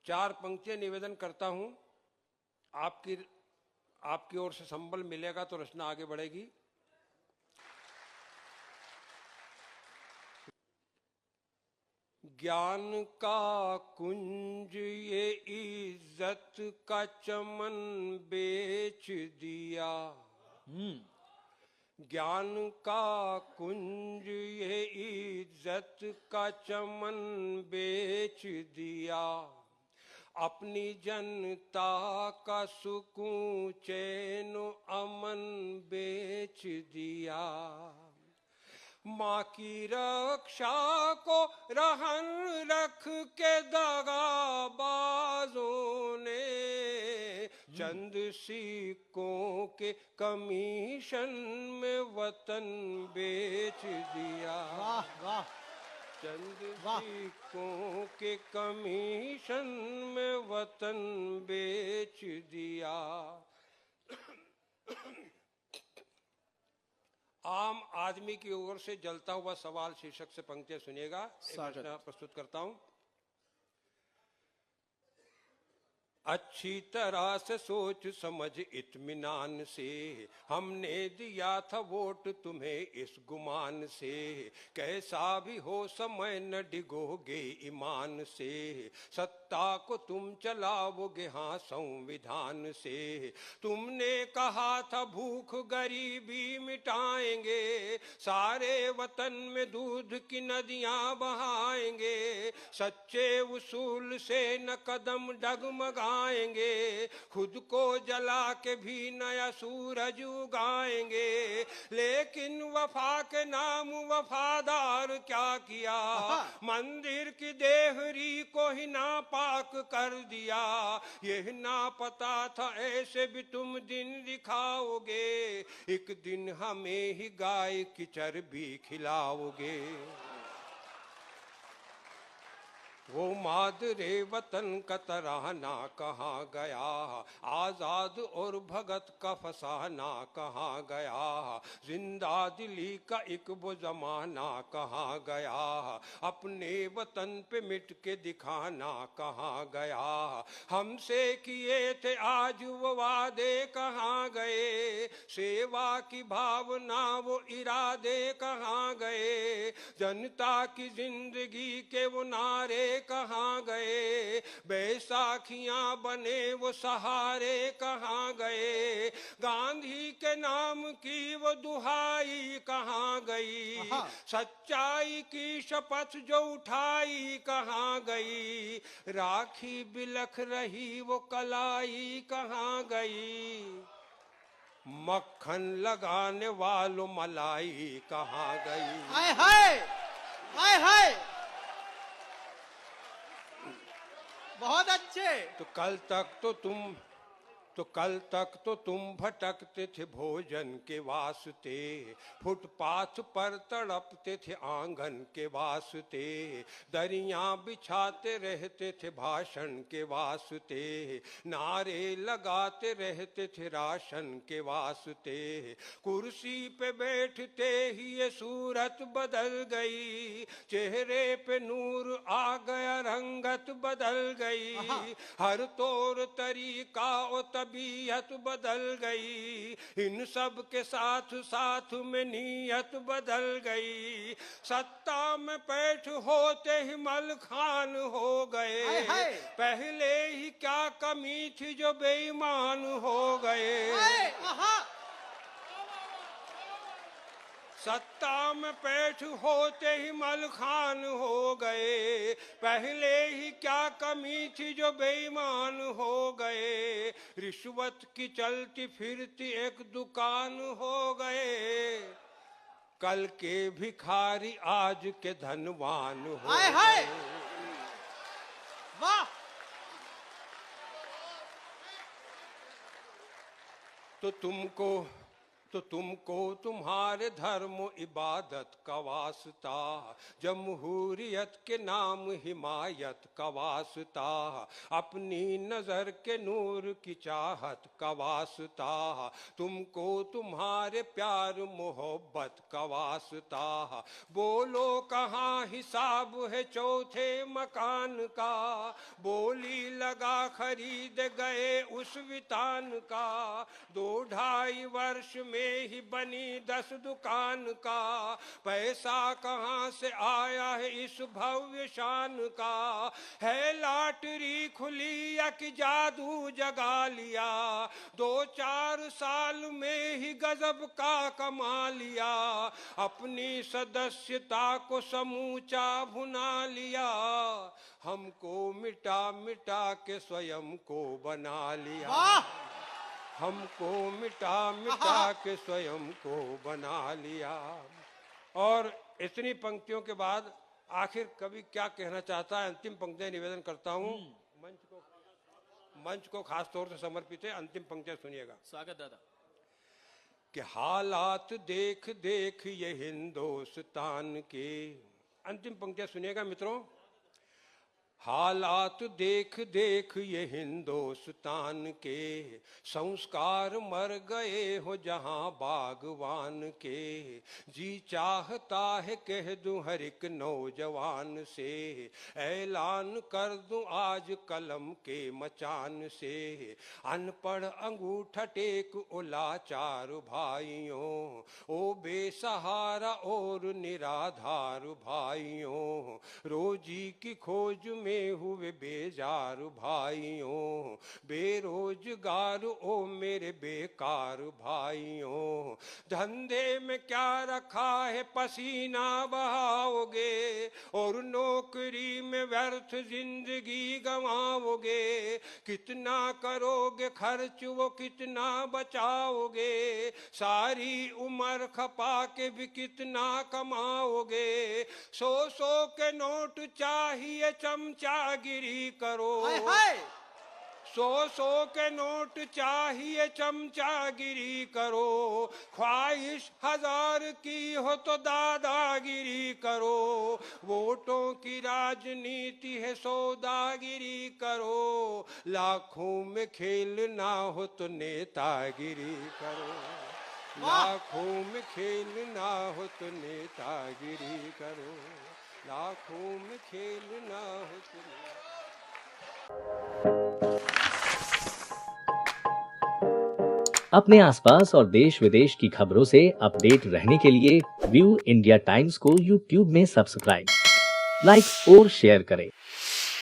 4 पंक्तियां निवेदन करता हूं। आपकी ओर से संबल मिलेगा तो रचना आगे बढ़ेगी। ज्ञान का कुंज ये इज्जत का चमन बेच दिया। ज्ञान का कुंज ये इज्जत का चमन बेच दिया। अपनी जनता का सुकून चैन अमन बेच दिया। माँ की रक्षा को रहन रख के दगाबाजों ने चंद सिक्कों के कमीशन में वतन बेच दिया। वाह वाह। चंद सिक्कों के कमीशन में वतन बेच दिया। आम आदमी की ओर से जलता हुआ सवाल शीर्षक से पंक्तियां सुनिएगा। एक रचना प्रस्तुत करता हूं। अच्छी तरह से सोच समझ इत्मीनान से हमने दिया था वोट तुम्हें इस गुमान से। कैसा भी हो समय न डिगोगे ईमान से। सत्ता को तुम चलाओगे हाँ संविधान से। तुमने कहा था भूख गरीबी मिटाएंगे। सारे वतन में दूध की नदियां बहाएंगे। सच्चे उसूल से न कदम डगमगा आएंगे। खुद को जला के भी नया सूरज उगाएंगे। लेकिन वफा के नाम वफादार क्या किया। मंदिर की देहरी को ही नापाक कर दिया। यह ना पता था ऐसे भी तुम दिन दिखाओगे। एक दिन हमें ही गाय की चर्बी खिलाओगे। वो मादरे वतन का तराना कहाँ गया। आजाद और भगत का फसाना कहाँ गया। जिंदा दिली का एक वो जमाना कहाँ गया। अपने वतन पे मिट के दिखाना कहाँ गया। हमसे किए थे आज वो वादे कहाँ गए। सेवा की भावना वो इरादे कहाँ गए। जनता की जिंदगी के वो नारे कहाँ गए। बैसाखियां बने वो सहारे कहाँ गए। गांधी के नाम की वो दुहाई कहाँ गई। सच्चाई की शपथ जो उठाई कहाँ गई। राखी बिलख रही वो कलाई कहाँ गई। मक्खन लगाने वालों मलाई कहाँ गई। हाय हाय हाय हाय। बहुत अच्छे। तो कल तक तो तुम भटकते थे भोजन के वास्ते। फुटपाथ पर तड़पते थे आंगन के वास्ते। दरियां बिछाते रहते थे भाषण के वास्ते। नारे लगाते रहते थे राशन के वास्ते। कुर्सी पे बैठते ही ये सूरत बदल गई। चेहरे पे नूर आ गया रंगत बदल गई। हर तौर तरीका और तबीयत बदल गई। इन सब के साथ साथ में नीयत बदल गई। सत्ता में पैठ होते ही मलखान हो गए। पहले ही क्या कमी थी जो बेईमान हो गए। सत्ता में पैठ होते ही मलखान हो गए। पहले ही क्या कमी थी जो बेईमान हो गए। रिश्वत की चलती फिरती एक दुकान हो गए। कल के भिखारी आज के धनवान हो गए। वाह। तो तुमको तो तुमको तुम्हारे धर्म इबादत का वास्ता, जमहूरियत के नाम हिमायत का वास्ता, अपनी नजर के नूर की चाहत का वास्ता, तुमको तुम्हारे प्यार मोहब्बत का वास्ता, बोलो कहाँ हिसाब है चौथे मकान का, बोली लगा खरीद गए उस वितान का, 2-2.5 वर्ष में ही बनी 10 दुकान का, पैसा कहाँ से आया है इस भव्य शान का, है लॉटरी खुली या कि जादू जगा लिया, 2-4 साल में ही गजब का कमा लिया, अपनी सदस्यता को समूचा भुना लिया, हमको मिटा मिटा के स्वयं को बना लिया, वाह हमको मिटा मिटा के स्वयं को बना लिया। और इतनी पंक्तियों के बाद आखिर कवि क्या कहना चाहता है, अंतिम पंक्तियां निवेदन करता हूँ। मंच को खास तौर से समर्पित है, अंतिम पंक्तियां सुनिएगा। स्वागत दादा। कि हालात देख देख ये हिंदुस्तान के, अंतिम पंक्तियां सुनिएगा मित्रों। हालात देख देख ये हिंदुस्तान के, संस्कार मर गए हो जहां बागवान के, जी चाहता है कह दूं हर एक नौजवान से, ऐलान कर दूं आज कलम के मचान से, अनपढ़ अंगूठा टेक ओ लाचार भाइयों, ओ बेसहारा और निराधार भाइयों, रोजी की खोज में हुए बेजार भाइयों, बेरोजगार ओ मेरे बेकार भाइयों, धंधे में क्या रखा है पसीना बहाओगे, और नौकरी में व्यर्थ जिंदगी गंवाओगे, कितना करोगे खर्च वो कितना बचाओगे, सारी उम्र खपा के भी कितना कमाओगे, 100 के नोट चाहिए चमचागिरी करो, हाय हाय 100 के नोट चाहिए चमचागिरी करो, ख्वाहिश 1000 की हो तो दादागिरी करो, वोटों की राजनीति है सौदागिरी करो, लाखों में खेल ना हो तो नेतागिरी करो, लाखों में खेल ना हो तो नेतागिरी करो, लाखों में खेल ना हो तो। अपने आसपास और देश विदेश की खबरों से अपडेट रहने के लिए व्यू इंडिया टाइम्स को यूट्यूब में सब्सक्राइब, लाइक और शेयर करें।